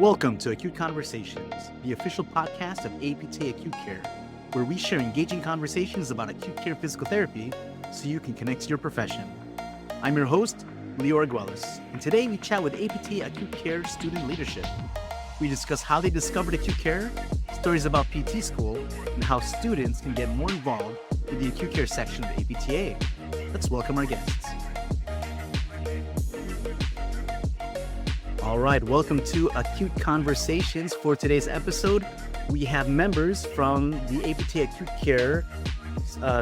Welcome to Acute Conversations, the official podcast of APTA Acute Care, where we share engaging conversations about acute care physical therapy so you can connect to your profession. I'm your host, R-GWELL-IS, and today we chat with APTA Acute Care student leadership. We discuss how they discovered acute care, stories about PT school, and how students can get more involved in the acute care section of APTA. Let's welcome our guests. All right, welcome to Acute Conversations. For today's episode, we have members from the APTA Acute Care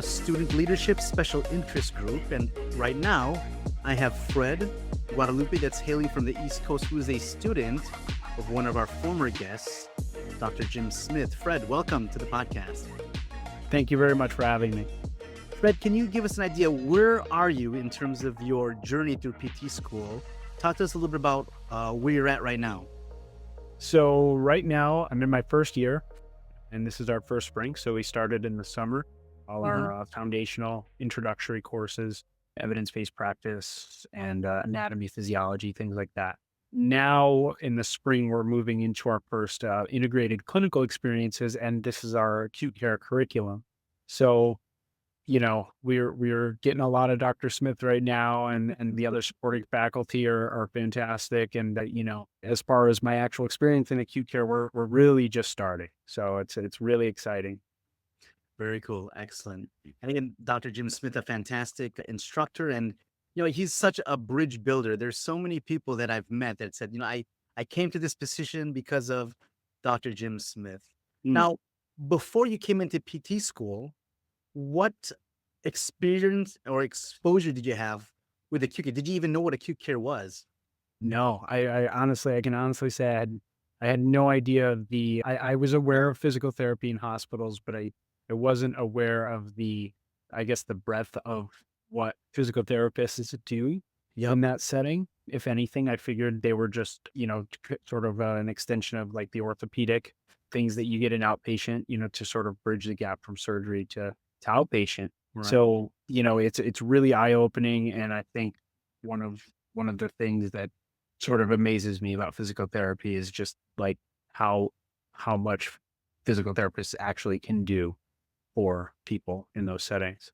Student Leadership Special Interest Group. And right now, I have Fred Guadalupe that's hailing from the East Coast, who is a student of one of our former guests, Dr. Jim Smith. Fred, welcome to the podcast. Thank you very much for having me. Fred, can you give us an idea, where are you in terms of your journey through PT school? Talk to us a little bit about where you're at right now. So right now I'm in my first year, and this is our first spring. So we started in the summer, all our foundational introductory courses, evidence-based practice, and anatomy, physiology, things like that. Now in the spring, we're moving into our first integrated clinical experiences, and this is our acute care curriculum. So we're getting a lot of Dr. Smith right now, and the other supporting faculty are fantastic. And, as far as my actual experience in acute care, we're really just starting. So it's really exciting. Very cool. Excellent. And again, Dr. Jim Smith, a fantastic instructor, and, he's such a bridge builder. There's so many people that I've met that said, I came to this position because of Dr. Jim Smith. Now, before you came into PT school, what experience or exposure did you have with acute care? Did you even know what acute care was? No, I can honestly say I had no idea I was aware of physical therapy in hospitals, but I wasn't aware of the breadth of what physical therapists do in that setting. If anything, I figured they were just, sort of an extension of like the orthopedic things that you get in outpatient, to sort of bridge the gap from surgery to outpatient. Right. So, it's really eye-opening. And I think one of the things that sort of amazes me about physical therapy is just like how much physical therapists actually can do for people in those settings.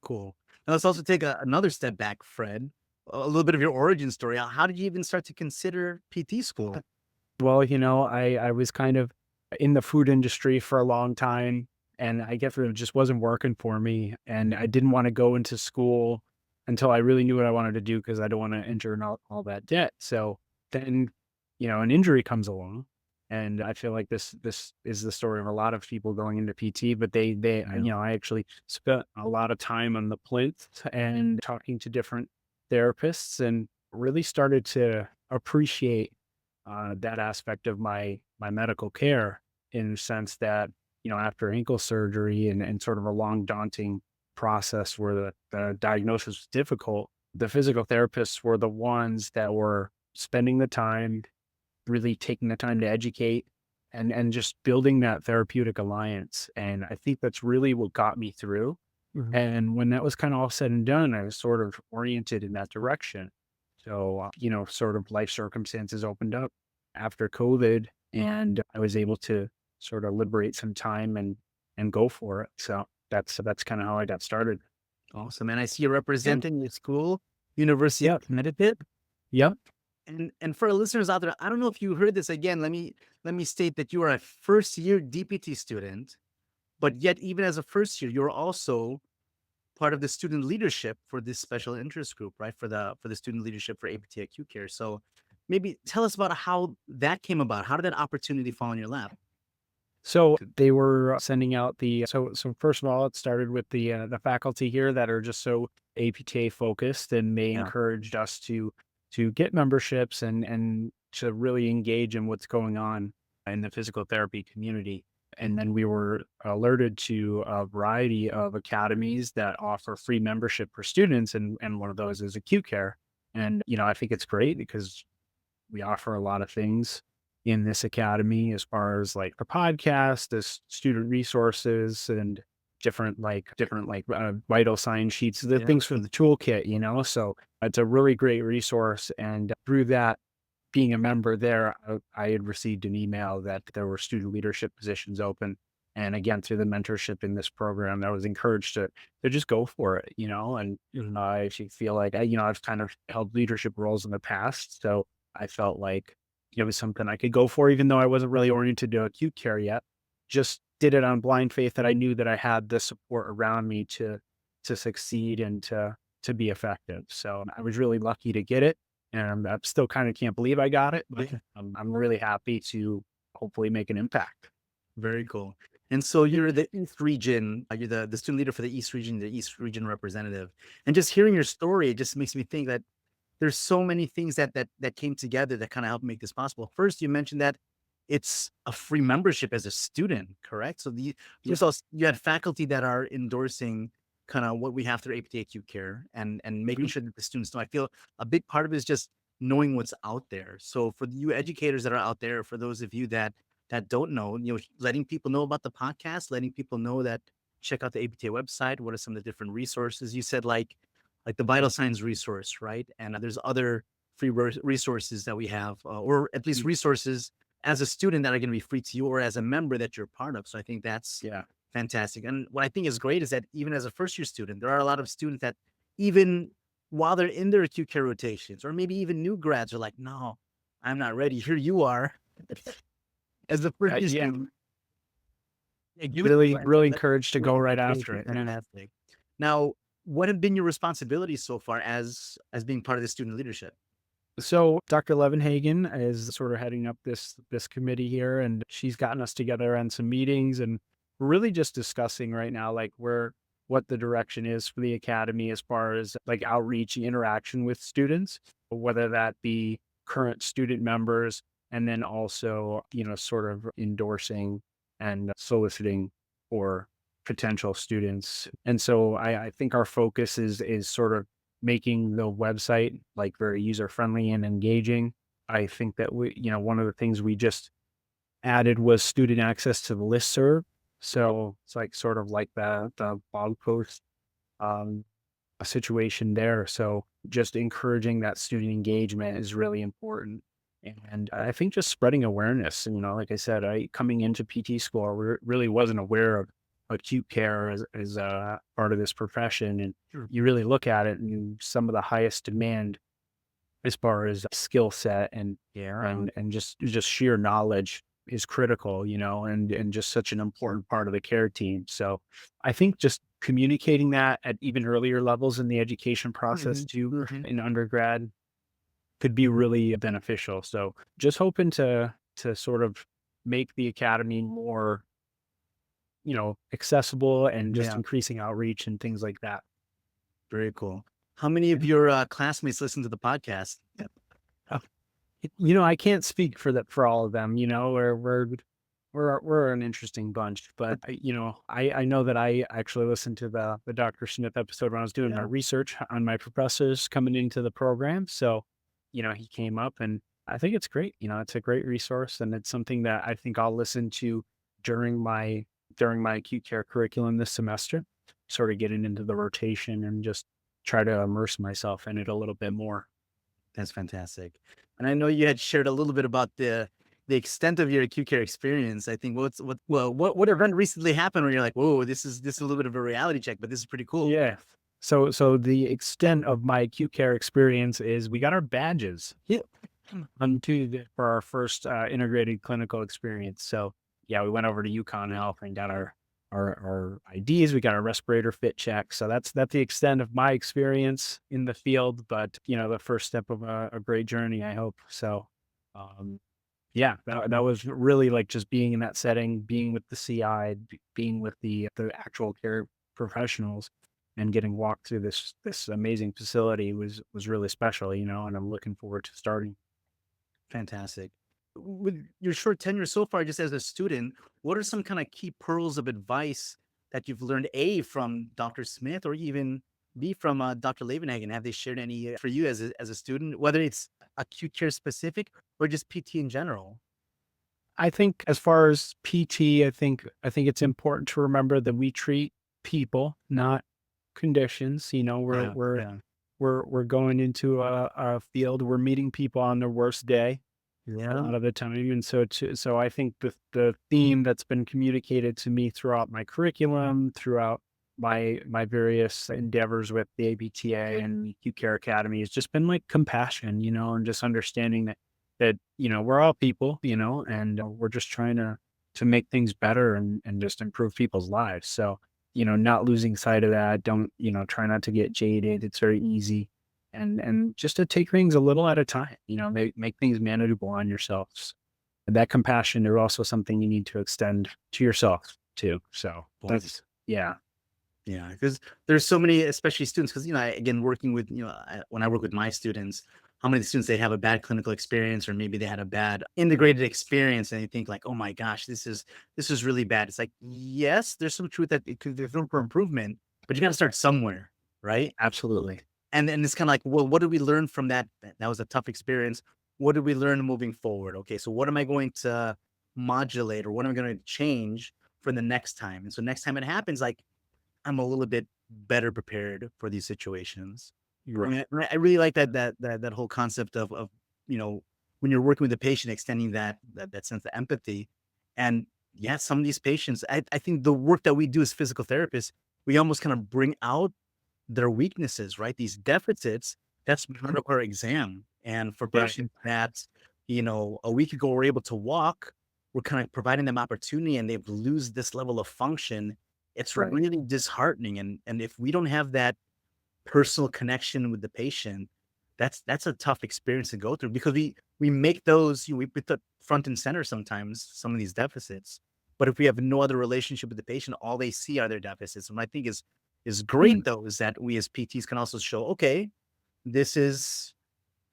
Cool. Now let's also take another step back, Fred. A little bit of your origin story. How did you even start to consider PT school? Well, I was kind of in the food industry for a long time, and I guess it just wasn't working for me. And I didn't want to go into school until I really knew what I wanted to do, because I don't want to enter all that debt. So then, an injury comes along, and I feel like this is the story of a lot of people going into PT, but I actually spent a lot of time on the plinth and talking to different therapists, and really started to appreciate that aspect of my medical care, in the sense that, after ankle surgery and sort of a long, daunting process where the diagnosis was difficult, the physical therapists were the ones that were spending the time, really taking the time to educate and just building that therapeutic alliance. And I think that's really what got me through. Mm-hmm. And when that was kind of all said and done, I was sort of oriented in that direction. So, sort of life circumstances opened up after COVID, and I was able to sort of liberate some time and go for it. So that's kind of how I got started. Awesome. And I see you're representing your school, University of Connecticut. Yep. And for our listeners out there, I don't know if you heard this. Again, let me state that you are a first year DPT student, but yet even as a first year, you're also part of the student leadership for this special interest group, right? For the student leadership for APTA Acute Care. So maybe tell us about how that came about. How did that opportunity fall in your lap? So they were sending out so first of all, it started with the faculty here that are just so APTA focused, and they encouraged us to get memberships and to really engage in what's going on in the physical therapy community. And then we were alerted to a variety of academies that offer free membership for students, and one of those is acute care. And, I think it's great because we offer a lot of things in this academy, as far as like the podcast, the student resources, and different vital sign sheets, the things for the toolkit, so it's a really great resource. And through that, being a member there, I had received an email that there were student leadership positions open. And again, through the mentorship in this program, I was encouraged to just go for it, and I actually feel like I've kind of held leadership roles in the past. So I felt like it was something I could go for, even though I wasn't really oriented to acute care yet. Just did it on blind faith that I knew that I had the support around me to succeed and to be effective. So I was really lucky to get it. And I still kind of can't believe I got it, but I'm really happy to hopefully make an impact. Very cool. And so you're the East region, you're the student leader for the East region, the East region representative. And just hearing your story, it just makes me think that there's so many things that came together that kind of helped make this possible. First, you mentioned that it's a free membership as a student, correct? So you had faculty that are endorsing kind of what we have through APTA Acute Care and making sure that the students know. I feel a big part of it is just knowing what's out there. So for you educators that are out there, for those of you that don't know, letting people know about the podcast, letting people know that check out the APTA website. What are some of the different resources? You said like the vital signs resource, right? And there's other free resources that we have, or at least resources as a student that are going to be free to you, or as a member that you're part of. So I think that's fantastic. And what I think is great is that even as a first year student, there are a lot of students that even while they're in their acute care rotations, or maybe even new grads are like, no, I'm not ready. Here you are. As the first year student. Really encouraged to go right after it. Fantastic. Now, what have been your responsibilities so far as being part of the student leadership? So Dr. Levenhagen is sort of heading up this committee here, and she's gotten us together on some meetings, and we're really just discussing right now, like what the direction is for the academy as far as like outreach and interaction with students, whether that be current student members, and then also, sort of endorsing and soliciting for potential students. And so I think our focus is sort of making the website like very user-friendly and engaging. I think that one of the things we just added was student access to the listserv. So it's like sort of like the blog post, a situation there. So just encouraging that student engagement is really important. And I think just spreading awareness, like I said, coming into PT school, I really wasn't aware of acute care as a part of this profession. And you really look at it, and some of the highest demand as far as skill set and just sheer knowledge is critical, and just such an important part of the care team. So I think just communicating that at even earlier levels in the education process too, in undergrad, could be really beneficial. So just hoping to sort of make the academy more, accessible, and just increasing outreach and things like that. Very cool. How many of your classmates listen to the podcast? I can't speak for all of them. We're an interesting bunch, but I know that I actually listened to the Dr. Smith episode when I was doing my research on my professors coming into the program. So, he came up, and I think it's great. It's a great resource, and it's something that I think I'll listen to during my acute care curriculum this semester, sort of getting into the rotation and just try to immerse myself in it a little bit more. That's fantastic. And I know you had shared a little bit about the extent of your acute care experience. I think what event recently happened where you're like, whoa, this is a little bit of a reality check, but this is pretty cool. Yeah. So the extent of my acute care experience is we got our badges on Tuesday for our first integrated clinical experience. So yeah, we went over to UConn Health and got our IDs. We got our respirator fit check. So that's the extent of my experience in the field, but the first step of a great journey, I hope. So that was really like just being in that setting, being with the CI, being with the actual care professionals, and getting walked through this amazing facility was really special, and I'm looking forward to starting. Fantastic. With your short tenure so far, just as a student, what are some kind of key pearls of advice that you've learned, A, from Dr. Smith, or even B, from Dr. Levenhagen? Have they shared any for you as a student, whether it's acute care specific or just PT in general? I think as far as PT, I think it's important to remember that we treat people, not conditions. We're we're going into a field, we're meeting people on their worst day a Yeah. lot of the time. And so I think the theme that's been communicated to me throughout my curriculum, throughout my various endeavors with the APTA and the Acute Care Academy has just been like compassion, and just understanding that we're all people, and we're just trying to make things better and just improve people's lives. So, not losing sight of that. Don't, try not to get jaded. It's very easy. And just to take things a little at a time, make things manageable on yourselves. And that compassion is also something you need to extend to yourself too. So that's, yeah. Yeah, because there's so many, especially students, because again, working with when I work with my students, how many students they have a bad clinical experience, or maybe they had a bad integrated experience, and they think like, oh my gosh, this is really bad. It's like, yes, there's some truth that there's room for improvement, but you got to start somewhere, right? Absolutely. And it's kind of like, well, what did we learn from that? That was a tough experience. What did we learn moving forward? Okay, so what am I going to modulate, or what am I going to change for the next time? And so next time it happens, like, I'm a little bit better prepared for these situations. I Right. mean, I really like that whole concept of when you're working with a patient, extending that sense of empathy. And yeah, some of these patients, I think the work that we do as physical therapists, we almost kind of bring out their weaknesses, right? These deficits. That's part of our exam. And for Right. patients that a week ago were able to walk, we're kind of providing them opportunity, and they've lose this level of function. It's Right. really disheartening, and if we don't have that personal connection with the patient, that's a tough experience to go through, because we make those, we put the front and center sometimes, some of these deficits. But if we have no other relationship with the patient, all they see are their deficits. And what I think is great though is that we as PTs can also show, okay, this is,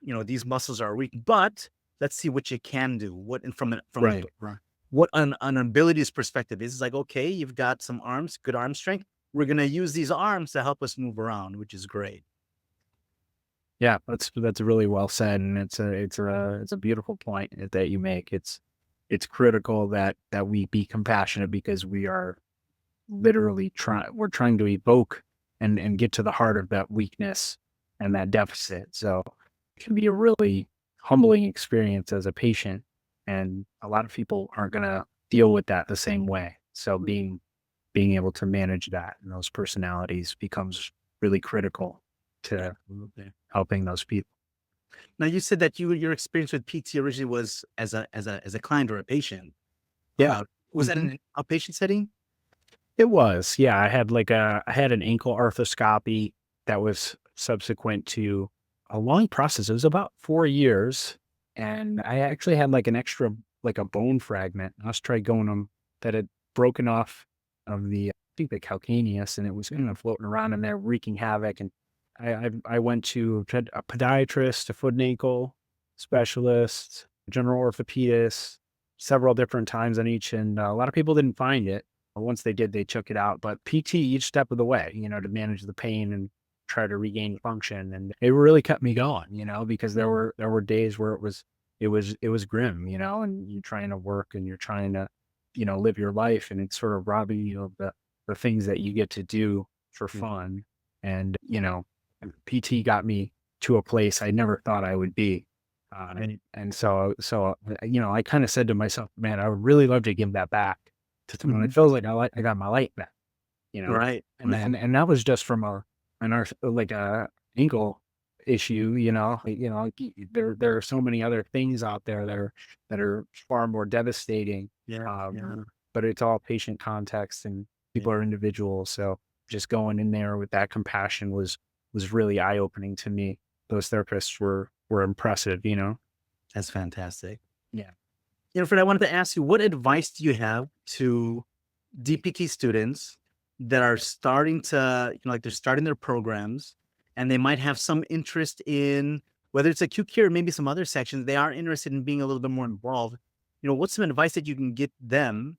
these muscles are weak, but let's see what you can do. What, and from Right. Right. what an abilities perspective is like, okay, you've got some arms, good arm strength. We're going to use these arms to help us move around, which is great. Yeah, that's really well said, and it's a beautiful point that you make. It's critical that we be compassionate because we are literally we're trying to evoke and get to the heart of that weakness and that deficit. So it can be a really humbling experience as a patient, and a lot of people aren't gonna deal with that the same way. So being able to manage that and those personalities becomes really critical to Absolutely. helping those people. Now you said that your experience with PT originally was as a client or a patient. Yeah. Was that in Mhm. an outpatient setting? It was. Yeah, I had an ankle arthroscopy that was subsequent to a long process. It was about 4 years, and I actually had, like, an extra like, a bone fragment, osteogonum, that had broken off of I think the calcaneus, and it was kinda floating around in there wreaking havoc, and I went to a podiatrist, a foot and ankle specialist, general orthopedist, several different times on each, and a lot of people didn't find it. Once they did, they took it out. But PT each step of the way, to manage the pain and try to regain function. And it really kept me going, because there were days where it was grim, and you're trying to work and you're trying to, live your life, and it's sort of robbing you of the things that you get to do for Mhm. fun. And, PT got me to a place I never thought I would be. Right. And so, I kind of said to myself, man, I would really love to give that back to someone. It Mhm. feels like I got my light back, you know, Right. and that was just from a ankle issue, there are so many other things out there that are far more devastating. Yeah. Yeah. But it's all patient context and people are individuals. So just going in there with that compassion was really eye opening to me. Those therapists were impressive, That's fantastic. Yeah. Fred, I wanted to ask you, what advice do you have to DPT students that are starting to, like they're starting their programs, and they might have some interest in whether it's acute care or maybe some other sections, they are interested in being a little bit more involved. What's some advice that you can get them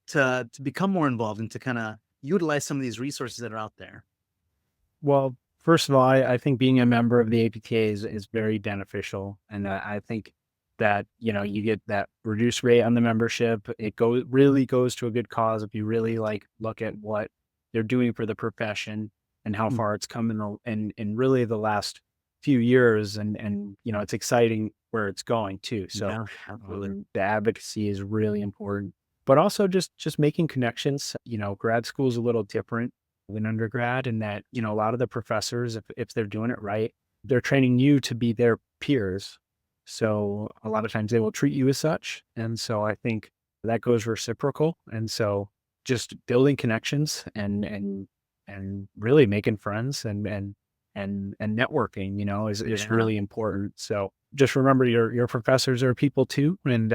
to become more involved and to kind of utilize some of these resources that are out there? Well, first of all, I think being a member of the APTA is very beneficial, and I think that you get that reduced rate on the membership. It really goes to a good cause if you really like look at what they're doing for the profession and how Mm. far it's come in really the last few years. And, it's exciting where it's going too. So Yeah, absolutely. the advocacy is really important, but also just making connections. Grad school is a little different than undergrad in that, a lot of the professors, if they're doing it right, they're training you to be their peers. So a lot of times they will treat you as such. And so I think that goes reciprocal. And so just building connections and really making friends and networking, is Yeah. really important. So just remember your professors are people too. And,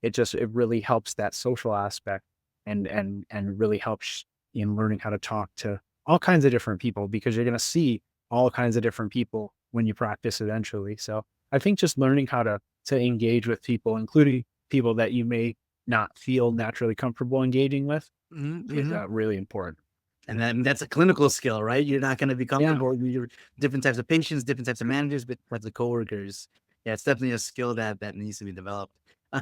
it really helps that social aspect and really helps in learning how to talk to all kinds of different people, because you're going to see all kinds of different people when you practice eventually. So I think just learning how to engage with people, including people that you may not feel naturally comfortable engaging with, Mhm, is mhm. really important. And then that's a clinical skill, right? You're not going to be Yeah. comfortable with your different types of patients, different types of managers, different types of coworkers. Yeah, it's definitely a skill that needs to be developed.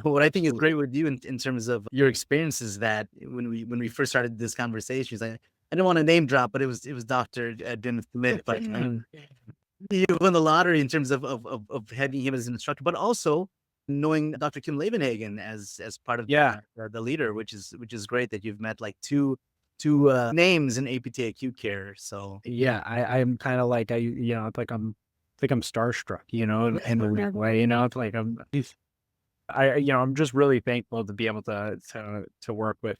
What I think is great with you in terms of your experiences, that when we first started this conversation, I didn't want to name drop, but it was Dr. Dennis Smith, but you won the lottery in terms of having him as an instructor, but also knowing Dr. Kim Levenhagen as part of Yeah. the leader, which is great that you've met like two names in APTA Acute Care. So Yeah. I'm kind of like, it's like I'm starstruck, in a weird way, it's like I'm just really thankful to be able to work with,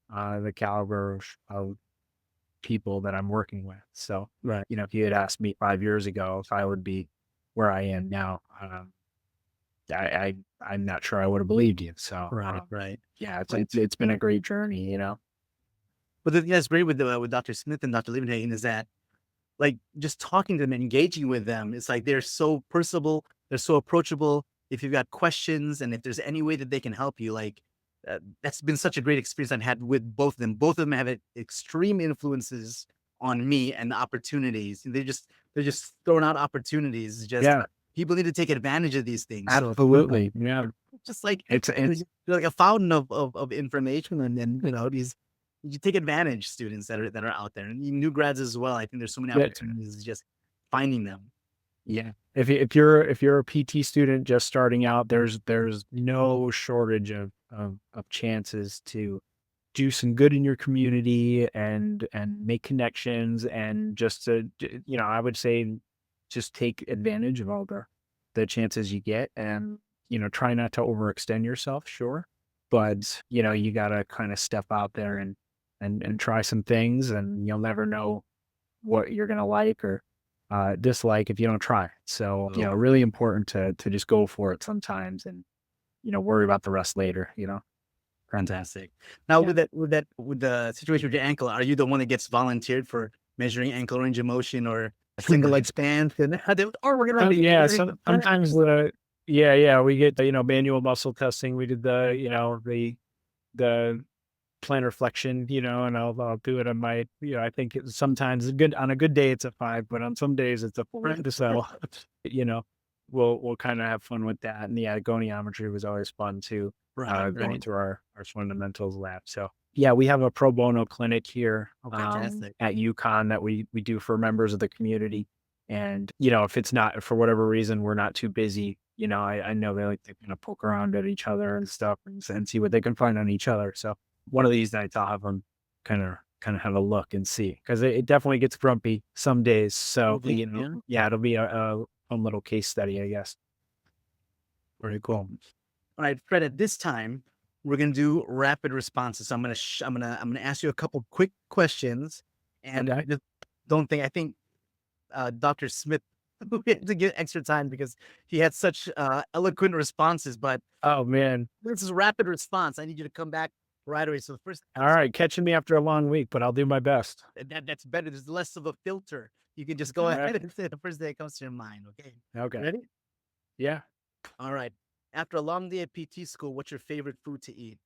the caliber of people that I'm working with. So, right, if you had asked me 5 years ago if I would be where I am now, I'm not sure I would have believed you. So, right, right. yeah, it's been a great journey. But the thing that's great with Dr. Smith and Dr. Levenhagen is that, like, just talking to them and engaging with them, it's like they're so personable, they're so approachable. If you've got questions and if there's any way that they can help you, like, that's been such a great experience I've had with both of them. Both of them have extreme influences on me and opportunities. They're just throwing out opportunities. Just Yeah, people need to take advantage of these things. So absolutely. Yeah, just like it's you're like a fountain of information, and then these you take advantage students that are out there, and new grads as well. I think there's so many yeah, opportunities just finding them. yeah. If you're a PT student just starting out, there's no shortage of chances to do some good in your community and make connections, and just I would say just take advantage of all the chances you get, and try not to overextend yourself, sure, but you got to kind of step out there and try some things, and you'll never know what you're going to like or dislike if you don't try. So, So really important to just go for it sometimes, and worry about the rest later. fantastic. Now Yeah. with the situation with your ankle, are you the one that gets volunteered for measuring ankle range of motion or a single leg span? Or we're gonna be Yeah, sometimes yeah, we get the, manual muscle testing. We did the plantar flexion, and I'll do it on my, I think sometimes on a good day it's a 5, but on some days it's a 4. So, you know, we'll kind of have fun with that. And yeah, goniometry was always fun too. right, Going right. through our fundamentals lab. So yeah, we have a pro bono clinic here, Oh, fantastic. at UConn that we do for members of the community. And, if it's not, for whatever reason, we're not too busy, I know they like to kind of poke around at each other and stuff, and see what they can find on each other. So one of these nights I'll have them kind of have a look and see, because it definitely gets grumpy some days. So, Okay, yeah. yeah, it'll be a fun little case study, I guess. Very cool. All right, Fred, at this time, we're gonna do rapid responses. So I'm gonna ask you a couple quick questions, and Okay. I think Dr. Smith we had to get extra time because he had such eloquent responses. But Oh man. this is rapid response. I need you to come back right away. So the first All right. Catching me after a long week, but I'll do my best. that's better. There's less of a filter. You can just go All ahead right. and say the first thing that comes to your mind. Okay, Okay. ready? Yeah. All right. After a long day at PT school, what's your favorite food to eat?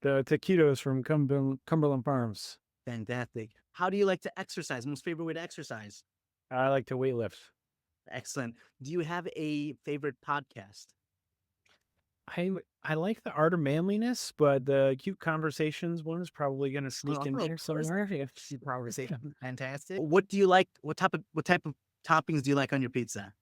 The taquitos from Cumberland Farms. Fantastic. How do you like to exercise? Most favorite way to exercise? I like to weightlift. Excellent. Do you have a favorite podcast? I like the art of manliness, but the acute conversations one is probably going to sneak in there somewhere. Yeah. Conversation. Fantastic. What do you like? What type of toppings do you like on your pizza?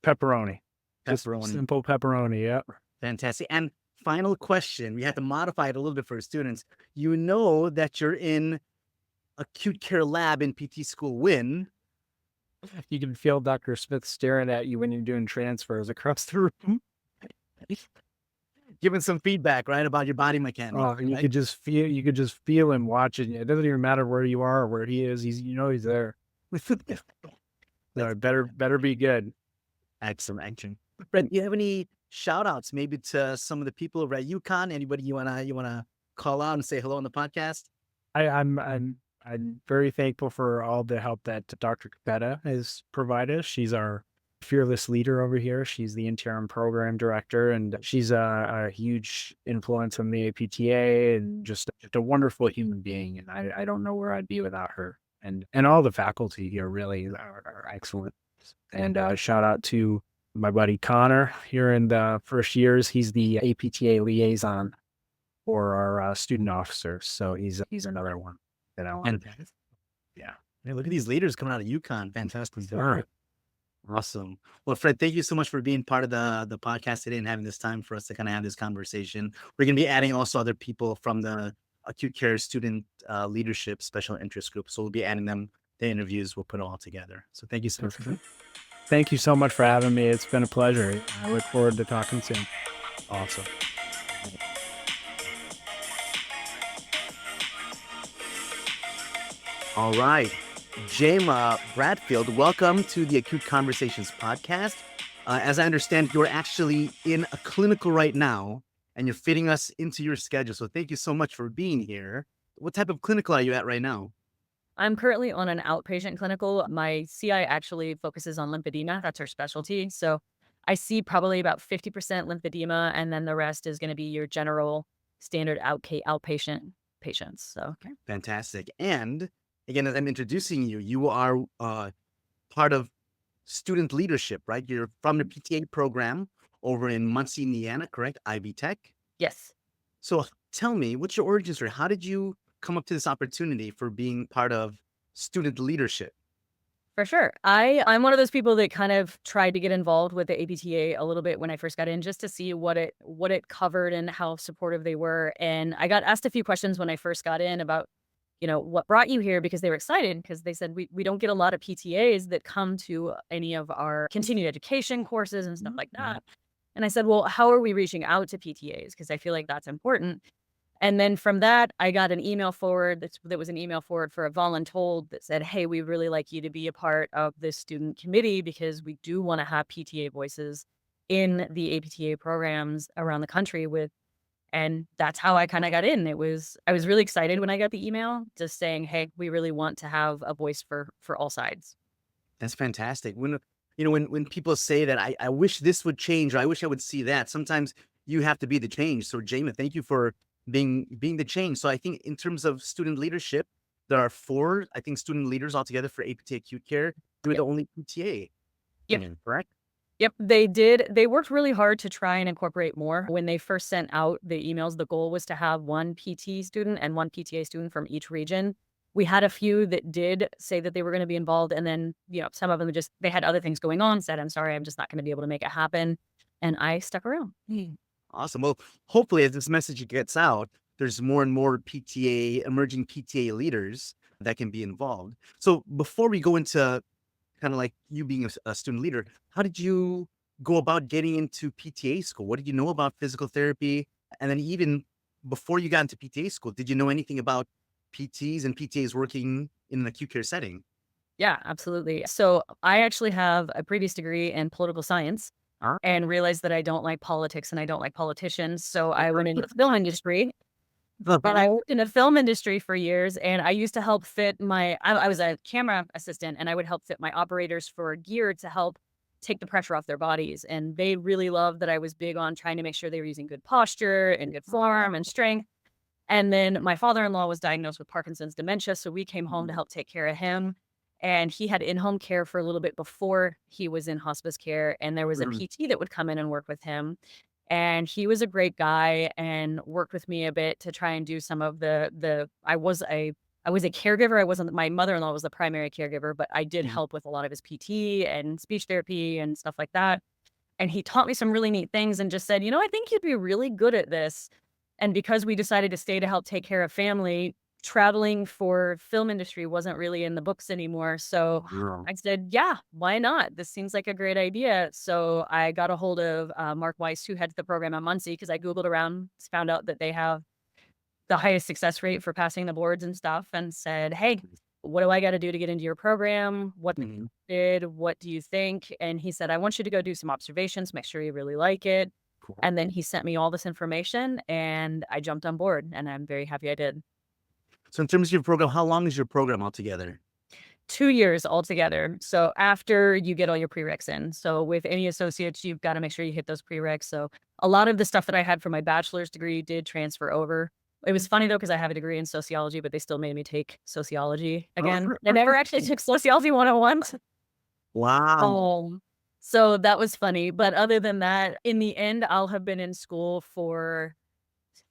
Pepperoni, just Pepperoni. simple pepperoni. Yeah. Fantastic. And final question. We had to modify it a little bit for students. You know that you're in acute care lab in PT school when You can feel Dr. Smith staring at you when you're doing transfers across the room. giving some feedback, right, about your body mechanics. Oh, and you Right? could just feel him watching you. It doesn't even matter where you are or where he is. He's there. No, it better be good. Excellent. Brent, you have any shout outs maybe to some of the people over at UConn? Anybody you wanna call out and say hello on the podcast? I'm very thankful for all the help that Dr. Capetta has provided. She's our fearless leader over here. She's the interim program director, and she's a huge influence on the APTA and just a wonderful human being. And I don't know where I'd be without her. And all the faculty here really are excellent. And shout out to my buddy Connor here in the first years. He's the APTA liaison for our student officers. So he's another one that I want. Fantastic. Yeah. Hey, look at these leaders coming out of UConn. Fantastic. Sure. Awesome. Well, Fred, thank you so much for being part of the podcast today and having this time for us to kind of have this conversation. We're going to be adding also other people from the acute care student leadership special interest group. So we'll be adding them, the interviews. We'll put it all together. So thank you so much. Thank you so much for having me. It's been a pleasure. I look forward to talking soon. Awesome. All right. Jama Bradfield, welcome to the Acute Conversations podcast. As I understand, you're actually in a clinical right now and you're fitting us into your schedule. So thank you so much for being here. What type of clinical are you at right now? I'm currently on an outpatient clinical. My CI actually focuses on lymphedema. That's her specialty. So I see probably about 50% lymphedema, and then the rest is going to be your general standard outpatient patients. So Fantastic. And again, as I'm introducing you, you are part of student leadership, right? You're from the PTA program over in Muncie, Indiana, correct? Ivy Tech. yes. So tell me, what's your origin story? How did you come up to this opportunity for being part of student leadership? For sure. I'm one of those people that kind of tried to get involved with the APTA a little bit when I first got in, just to see what it covered and how supportive they were. And I got asked a few questions when I first got in about, what brought you here, because they were excited because they said we don't get a lot of PTAs that come to any of our continued education courses and stuff like that. And I said, well, how are we reaching out to PTAs? Because I feel like that's important. And then from that, I got an email forward that was an email forward for a voluntold that said, hey, we'd really like you to be a part of this student committee because we do want to have PTA voices in the APTA programs around the country and that's how I kind of got in. I was really excited when I got the email just saying, hey, we really want to have a voice for all sides. That's fantastic. When people say that I wish this would change, or I wish I would see that, sometimes you have to be the change. So Jama, thank you for being the change. So I think in terms of student leadership, there are 4, I think, student leaders altogether for APTA Acute Care. You're the only PTA. Yep. Correct? Yep, they did. They worked really hard to try and incorporate more. When they first sent out the emails, the goal was to have 1 PT student and 1 PTA student from each region. We had a few that did say that they were going to be involved. And then, some of them they had other things going on, said, I'm sorry, I'm just not going to be able to make it happen. And I stuck around. Awesome. Well, hopefully as this message gets out, there's more and more emerging PTA leaders that can be involved. So before we go into kind of like you being a student leader, how did you go about getting into PTA school? What did you know about physical therapy? And then even before you got into PTA school, did you know anything about PTs and PTAs working in an acute care setting? Yeah, absolutely. So I actually have a previous degree in political science and realized that I don't like politics and I don't like politicians. So I went into the film industry. But I worked in the film industry for years, and I used to help fit I was a camera assistant, and I would help fit my operators for gear to help take the pressure off their bodies. And they really loved that I was big on trying to make sure they were using good posture and good form and strength. And then my father-in-law was diagnosed with Parkinson's dementia, so we came home to help take care of him. And he had in-home care for a little bit before he was in hospice care. And there was a Mhm. PT that would come in and work with him. And he was a great guy and worked with me a bit to try and do some of I was a caregiver. I wasn't My mother-in-law was the primary caregiver, but I did Mhm. help with a lot of his PT and speech therapy and stuff like that. And he taught me some really neat things and just said, I think you'd be really good at this. And because we decided to stay to help take care of family, traveling for film industry wasn't really in the books anymore. So Wow. I said, yeah, why not? This seems like a great idea. So I got a hold of Mark Weiss, who heads the program at Muncie, because I Googled around, found out that they have the highest success rate for passing the boards and stuff, and said, "Hey, what do I gotta do to get into your program? What Mhm. did? What do you think?" And he said, "I want you to go do some observations, make sure you really like it." Cool. And then he sent me all this information, and I jumped on board, and I'm very happy I did. So in terms of your program, how long is your program altogether? 2 years altogether. So after you get all your prereqs in. So with any associates, you've gotta make sure you hit those prereqs. So a lot of the stuff that I had for my bachelor's degree did transfer over. It was funny though, because I have a degree in sociology, but they still made me take sociology again. I never actually took sociology 101. Wow. Oh, so that was funny. But other than that, in the end, I'll have been in school for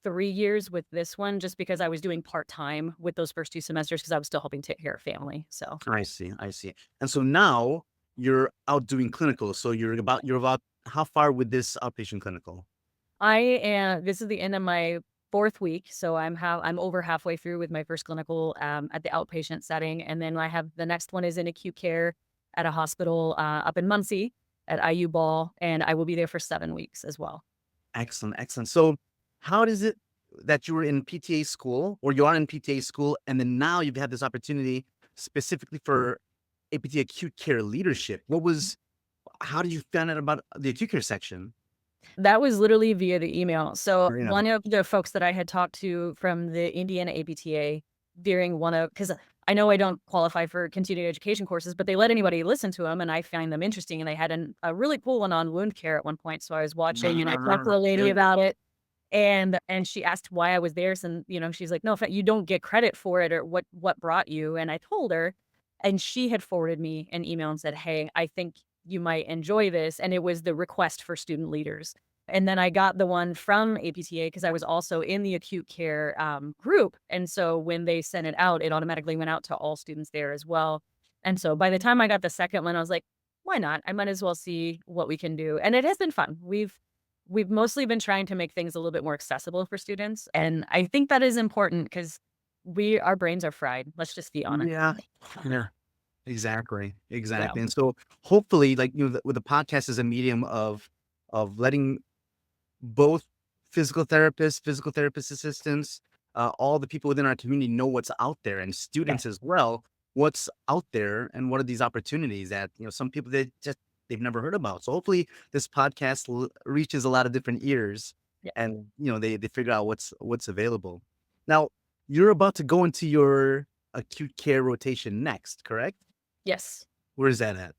3 years with this one just because I was doing part-time with those first 2 semesters because I was still helping take care of family. So I see, I see. And so now you're out doing clinical. So you're about how far with this outpatient clinical? this is the end of my 4th week, so I'm over halfway through with my first clinical, at the outpatient setting, and then I have the next one is in acute care at a hospital, up in Muncie at IU Ball, and I will be there for 7 weeks as well. Excellent, excellent. So how does it that you were in PTA school or you are in PTA school and then now you've had this opportunity specifically for APT acute care leadership? How did you find out about the acute care section? That was literally via the email. So Or, one of the folks that I had talked to from the Indiana APTA during because I know I don't qualify for continuing education courses, but they let anybody listen to them, and I find them interesting. And they had a really cool one on wound care at one point. So I was watching, and I talked to the lady about it, and she asked why I was there. And she's like, "No, you don't get credit for it, or what brought you?" And I told her, and she had forwarded me an email and said, "Hey, I think you might enjoy this." And it was the request for student leaders. And then I got the one from APTA because I was also in the acute care group. And so when they sent it out, it automatically went out to all students there as well. And so by the time I got the second one, I was like, why not? I might as well see what we can do. And it has been fun. We've mostly been trying to make things a little bit more accessible for students. And I think that is important because our brains are fried. Let's just be honest. Yeah. Yeah. Exactly. Yeah. Exactly. And so hopefully, like with the podcast as a medium of letting both physical therapist assistants, all the people within our community know what's out there and Yeah. students as well, what's out there and what are these opportunities that, some people they've never heard about. So hopefully this podcast reaches a lot of different ears Yeah. and, they figure out what's available. Now, you're about to go into your acute care rotation next, correct? Yes. Where is that at?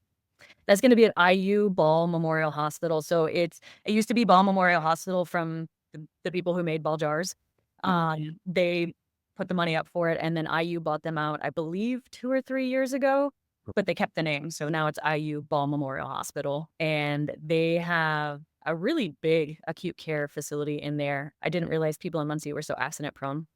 That's gonna be at IU Ball Memorial Hospital. So it used to be Ball Memorial Hospital from the people who made ball jars. They put the money up for it, and then IU bought them out, I believe, 2 or 3 years ago, but they kept the name. So now it's IU Ball Memorial Hospital, and they have a really big acute care facility in there. I didn't realize people in Muncie were so accident prone.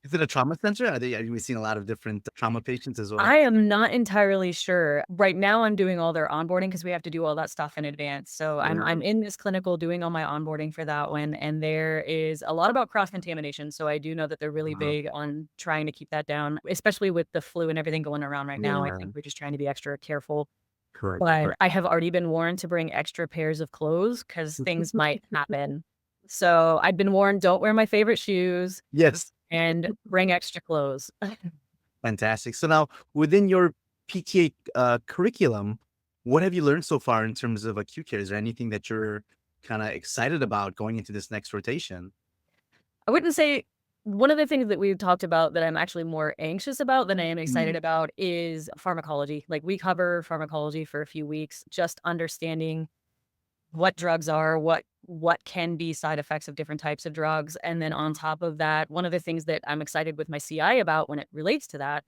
Is it a trauma center? Are you seeing a lot of different trauma patients as well? I am not entirely sure. Right now, I'm doing all their onboarding because we have to do all that stuff in advance. So I'm in this clinical doing all my onboarding for that one, and there is a lot about cross contamination. So I do know that they're really Uh-huh. big on trying to keep that down, especially with the flu and everything going around right now. I Yeah. think we're just trying to be extra careful. Correct. But Correct. I have already been warned to bring extra pairs of clothes because things might happen. So I've been warned, don't wear my favorite shoes Yes. and bring extra clothes. Fantastic. So now within your PTA curriculum, what have you learned so far in terms of acute care? Is there anything that you're kind of excited about going into this next rotation? I wouldn't say one of the things that we've talked about that I'm actually more anxious about than I am excited about is pharmacology. Like we cover pharmacology for a few weeks, just understanding what drugs are, what can be side effects of different types of drugs. And then on top of that, one of the things that I'm excited with my CI about when it relates to that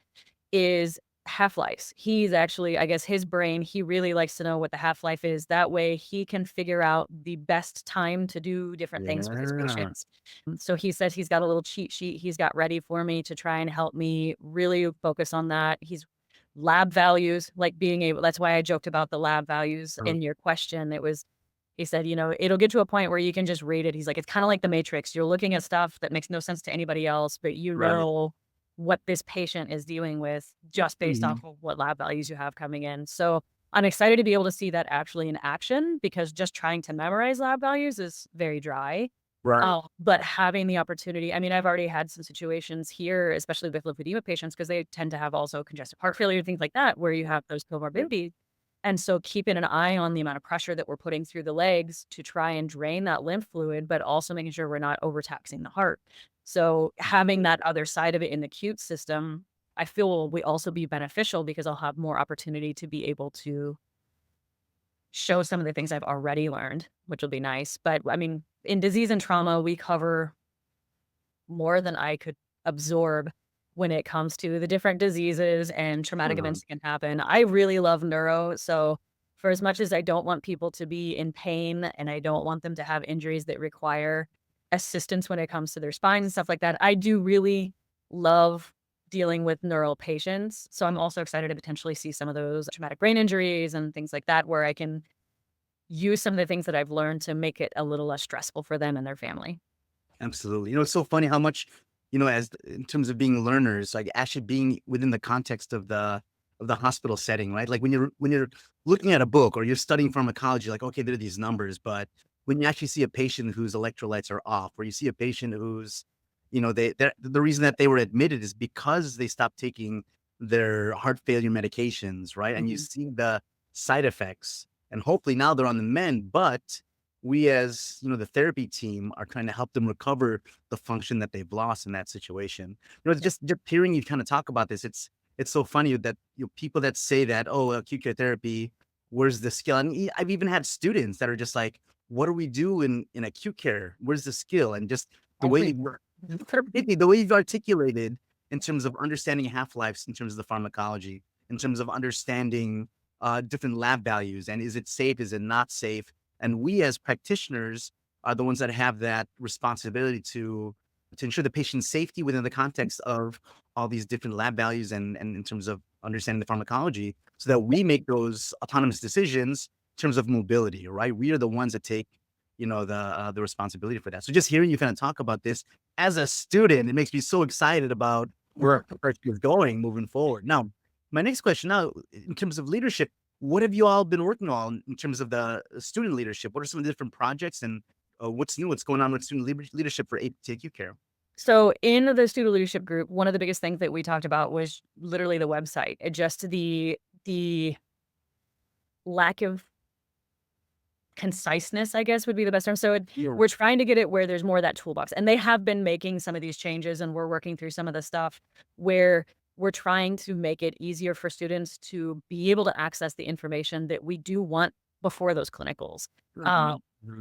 is half-lives. He's actually, I guess his brain, he really likes to know what the half-life is. That way he can figure out the best time to do different things with his Yeah. patients. So he says he's got a little cheat sheet he's got ready for me to try and help me really focus on that. He's lab values, like being able, that's why I joked about the lab values in your question. He said, it'll get to a point where you can just rate it. He's like, it's kind of like the Matrix. You're looking at stuff that makes no sense to anybody else, but Right. know what this patient is dealing with just based off of what lab values you have coming in. So I'm excited to be able to see that actually in action, because just trying to memorize lab values is very dry. Right. But having the opportunity, I mean, I've already had some situations here, especially with lymphedema patients, because they tend to have also congestive heart failure, things like that, where you have those comorbidities. And so keeping an eye on the amount of pressure that we're putting through the legs to try and drain that lymph fluid, but also making sure we're not overtaxing the heart. So having that other side of it in the acute system, I feel will also be beneficial, because I'll have more opportunity to be able to show some of the things I've already learned, which will be nice. But I mean, in disease and trauma, we cover more than I could absorb when it comes to the different diseases and traumatic events that can happen. I really love neuro. So for as much as I don't want people to be in pain and I don't want them to have injuries that require assistance when it comes to their spine and stuff like that, I do really love dealing with neural patients. So I'm also excited to potentially see some of those traumatic brain injuries and things like that, where I can use some of the things that I've learned to make it a little less stressful for them and their family. Absolutely. It's so funny how much, as in terms of being learners, like actually being within the context of the hospital setting, right? Like when you're looking at a book or you're studying pharmacology, like, okay, there are these numbers, but when you actually see a patient whose electrolytes are off, or you see a patient who's, the reason that they were admitted is because they stopped taking their heart failure medications, right? And you see the side effects, and hopefully now they're on the mend, but we as the therapy team are trying to help them recover the function that they've lost in that situation. Just hearing you kind of talk about this, it's so funny that people that say that, oh, acute care therapy, where's the skill? And I've even had students that are just like, what do we do in acute care? Where's the skill? And just the way you've articulated in terms of understanding half-lives, in terms of the pharmacology, in terms of understanding different lab values, and is it safe, is it not safe? And we as practitioners are the ones that have that responsibility to ensure the patient's safety within the context of all these different lab values, and in terms of understanding the pharmacology, so that we make those autonomous decisions in terms of mobility, right? We are the ones that take, the responsibility for that. So just hearing you kind of talk about this as a student, it makes me so excited about where our is going moving forward. Now, my next question now, in terms of leadership, what have you all been working on in terms of the student leadership? What are some of the different projects, and what's new? What's going on with student leadership for APTA Acute Care? So in the student leadership group, one of the biggest things that we talked about was literally the website. It just the lack of conciseness, I guess, would be the best term. So we're trying to get it where there's more of that toolbox, and they have been making some of these changes, and we're working through some of the stuff where we're trying to make it easier for students to be able to access the information that we do want before those clinicals.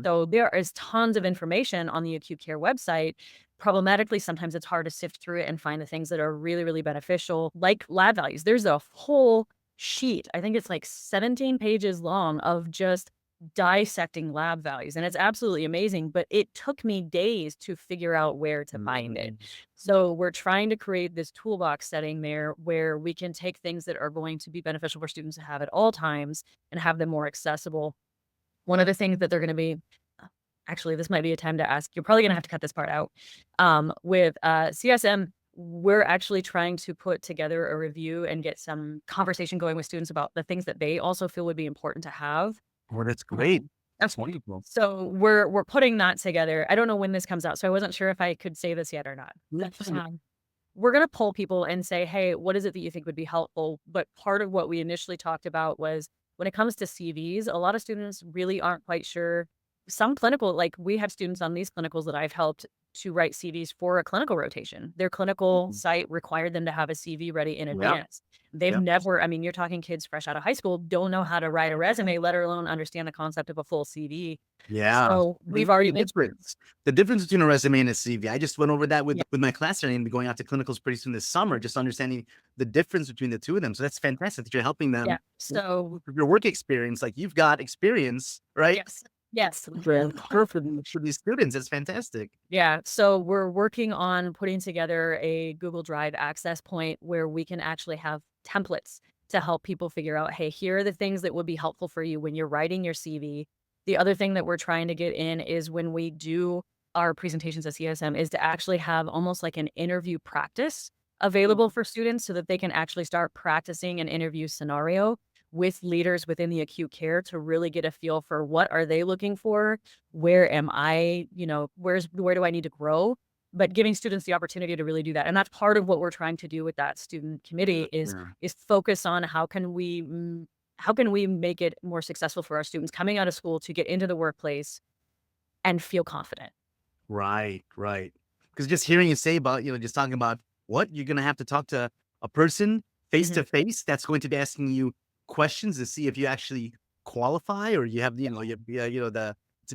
So there is tons of information on the acute care website. Problematically, sometimes it's hard to sift through it and find the things that are really, really beneficial, like lab values. There's a whole sheet, I think it's like 17 pages long, of just dissecting lab values, and it's absolutely amazing, but it took me days to figure out where to find it. So we're trying to create this toolbox setting there where we can take things that are going to be beneficial for students to have at all times and have them more accessible. One of the things that they're going to be, actually, this might be a time to ask, you're probably going to have to cut this part out, with CSM, we're actually trying to put together a review and get some conversation going with students about the things that they also feel would be important to have. Well, that's great. That's wonderful. So we're putting that together. I don't know when this comes out, so I wasn't sure if I could say this yet or not. We're going to poll people and say, hey, what is it that you think would be helpful? But part of what we initially talked about was when it comes to CVs, a lot of students really aren't quite sure some clinical, like we have students on these clinicals that I've helped to write CVs for a clinical rotation. Their clinical site required them to have a CV ready in Yep. advance. They've Yep. never, I mean, you're talking kids fresh out of high school, don't know how to write a resume, let alone understand the concept of a full CV. Yeah. So The we've already the been, difference between a resume and a CV. I just went over that yeah, with my class today and going out to clinicals pretty soon this summer, just understanding the difference between the two of them. So that's fantastic that you're helping yeah. them So with your work experience. Like you've got experience, right? yes, yes. Perfect for these students. It's fantastic. Yeah, so we're working on putting together a Google Drive access point where we can actually have templates to help people figure out, hey, here are the things that would be helpful for you when you're writing your CV. The other thing that we're trying to get in is when we do our presentations at CSM is to actually have almost like an interview practice available for students so that they can actually start practicing an interview scenario with leaders within the acute care to really get a feel for what are they looking for, where am I, where do I need to grow? But giving students the opportunity to really do that. And that's part of what we're trying to do with that student committee Yeah. is focus on how can we make it more successful for our students coming out of school to get into the workplace and feel confident. Right, right. Because just hearing you say about, just talking about what you're going to have to talk to a person face Mhm. to face that's going to be asking you questions to see if you actually qualify or you have, the to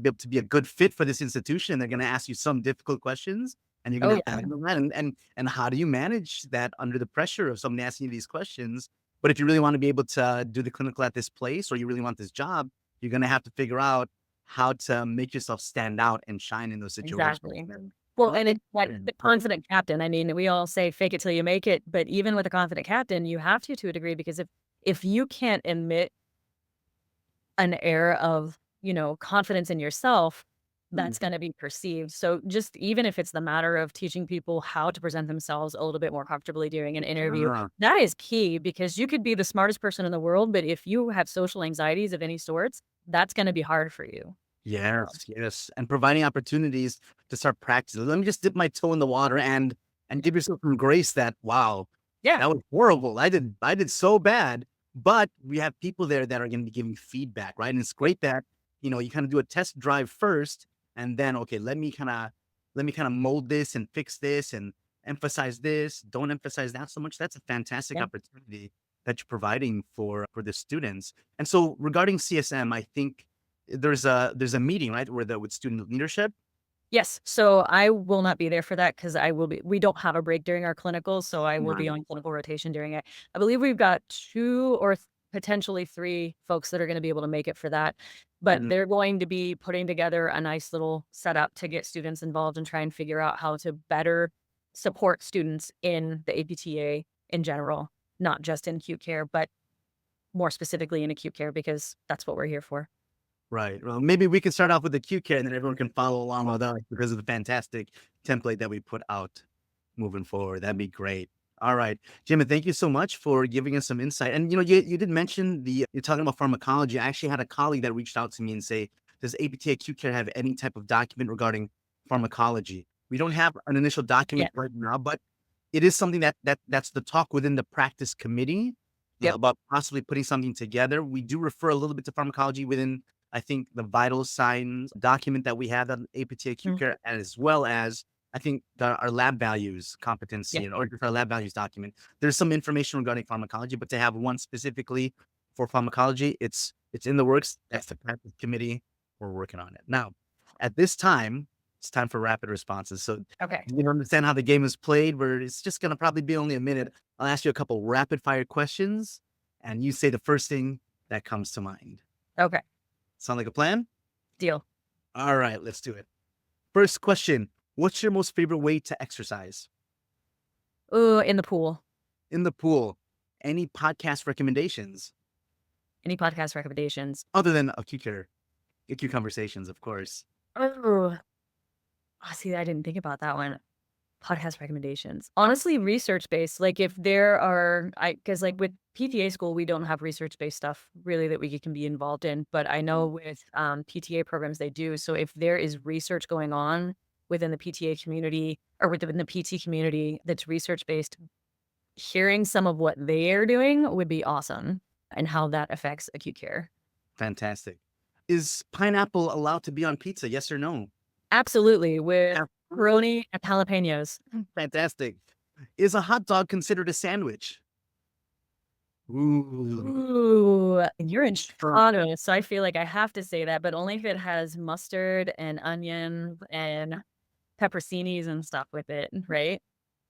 be able to be a good fit for this institution. They're going to ask you some difficult questions and you're going Oh to have to yeah, handle that. And how do you manage that under the pressure of someone asking you these questions? But if you really want to be able to do the clinical at this place or you really want this job, you're going to have to figure out how to make yourself stand out and shine in those situations. exactly. Well, Well, and it's like the confident captain. I mean, we all say fake it till you make it, but even with a confident captain, you have to a degree because if you can't emit an air of, confidence in yourself, mm, that's going to be perceived. So just even if it's the matter of teaching people how to present themselves a little bit more comfortably during an interview, uh, that is key because you could be the smartest person in the world, but if you have social anxieties of any sorts, that's going to be hard for you. yes, yes, and providing opportunities to start practicing. Let me just dip my toe in the water and give yourself some grace that, wow, Yeah. that was horrible. I did so bad, but we have people there that are going to be giving feedback, right? And it's great that, you kind of do a test drive first and then, okay, let me kind of mold this and fix this and emphasize this, don't emphasize that so much. That's a fantastic Yeah. opportunity that you're providing for the students. And so regarding CSM, I think there's a meeting, right, with student leadership. Yes. So I will not be there for that because we don't have a break during our clinicals. So I will be Right. on clinical rotation during it. I believe we've got two or potentially three folks that are going to be able to make it for that. But Mhm. they're going to be putting together a nice little setup to get students involved and try and figure out how to better support students in the APTA in general, not just in acute care, but more specifically in acute care because that's what we're here for. Right. Well, maybe we can start off with the Q care and then everyone can follow along with us because of the fantastic template that we put out moving forward. That'd be great. All right. Jimmy, thank you so much for giving us some insight. And you did mention you're talking about pharmacology. I actually had a colleague that reached out to me and say, does APTA Acute Care have any type of document regarding pharmacology? We don't have an initial Yeah. document right now, but it is something that's the talk within the practice committee Yep. about possibly putting something together. We do refer a little bit to pharmacology within I think the vital signs document that we have on APTA Acute Mm. Care, as well as I think our lab values Yeah. competency or just our lab values document. There's some information regarding pharmacology, but to have one specifically for pharmacology, it's in the works. That's the practice committee. We're working on it. Now, at this time, it's time for rapid responses. So Okay. you understand how the game is played, where it's just gonna probably be only a minute. I'll ask you a couple rapid fire questions, and you say the first thing that comes to mind. Okay. Sound like a plan? Deal. All right, let's do it. First question. What's your most favorite way to exercise? Ooh, in the pool. In the pool. Any podcast recommendations Any podcast recommendations? other than acute care, acute conversations, of course. Oh, see, I didn't think about that one. Podcast recommendations. Honestly, research based. Like if there are, because like with PTA school, we don't have research based stuff really that we can be involved in. But I know with PTA programs, they do. So if there is research going on within the PTA community or within the PT community that's research based, hearing some of what they are doing would be awesome and how that affects acute care. Fantastic. Is pineapple allowed to be on pizza? Yes or no? Absolutely, with pepperoni and jalapenos. Fantastic. Is a hot dog considered a sandwich? Ooh. Ooh, you're in Toronto, so I feel like I have to say that, but only if it has mustard and onions and pepperoncinis and stuff with it, right?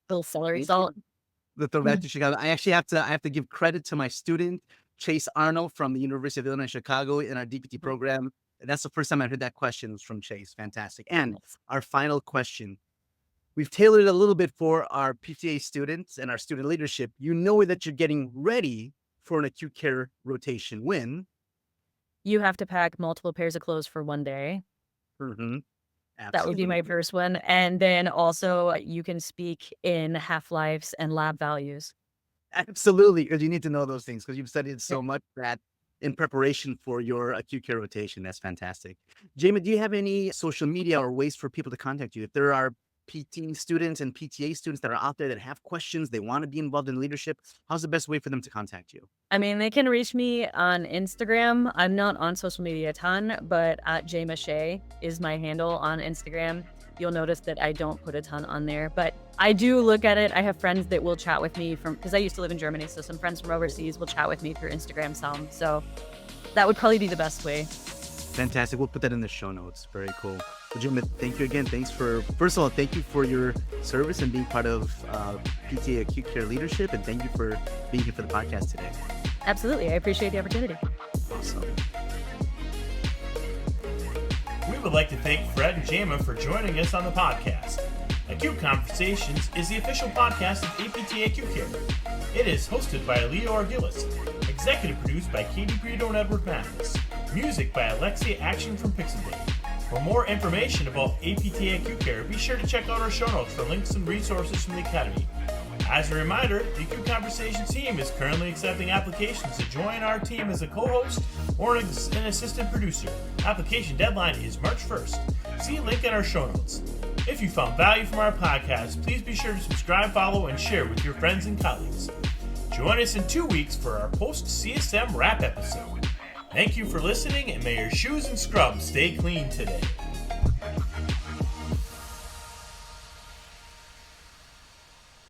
Little celery salt. The throwback to Chicago. I have to give credit to my student, Chase Arnold from the University of Illinois, Chicago in our DPT program. That's the first time I heard that question was from Chase. Fantastic. And our final question. We've tailored it a little bit for our PTA students and our student leadership. You know that you're getting ready for an acute care rotation when You have to pack multiple pairs of clothes for one day. That would be my first one. And then also you can speak in half-lives and lab values. Absolutely, because you need to know those things because you've studied so much that in preparation for your acute care rotation. That's fantastic. Jama, do you have any social media or ways for people to contact you? If there are PT students and PTA students that are out there that have questions, they want to be involved in leadership, how's the best way for them to contact you? I mean, they can reach me on Instagram. I'm not on social media a ton, but at Jama Shea is my handle on Instagram. You'll notice that I don't put a ton on there, but I do look at it. I have friends that will chat with me because I used to live in Germany, so some friends from overseas will chat with me through Instagram some. So that would probably be the best way. Fantastic. We'll put that in the show notes. Very cool. Well, Jim, thank you again. First of all, thank you for your service and being part of PTA Acute Care leadership. And thank you for being here for the podcast today. Absolutely. I appreciate the opportunity. Awesome. We would like to thank Fred and Jama for joining us on the podcast. Acute Conversations is the official podcast of APTA Acute Care. It is hosted by Arguelles, executive produced by Katie Brito and Edward Mathis, music by Alexia Action from Pixabay. For more information about APTA Acute Care, be sure to check out our show notes for links and resources from the Academy. As a reminder, the Acute Conversations team is currently accepting applications to join our team as a co-host or an assistant producer. Application deadline is March 1st. See a link in our show notes. If you found value from our podcast, please be sure to subscribe, follow, and share with your friends and colleagues. Join us in 2 weeks for our post-CSM wrap episode. Thank you for listening, and may your shoes and scrubs stay clean today.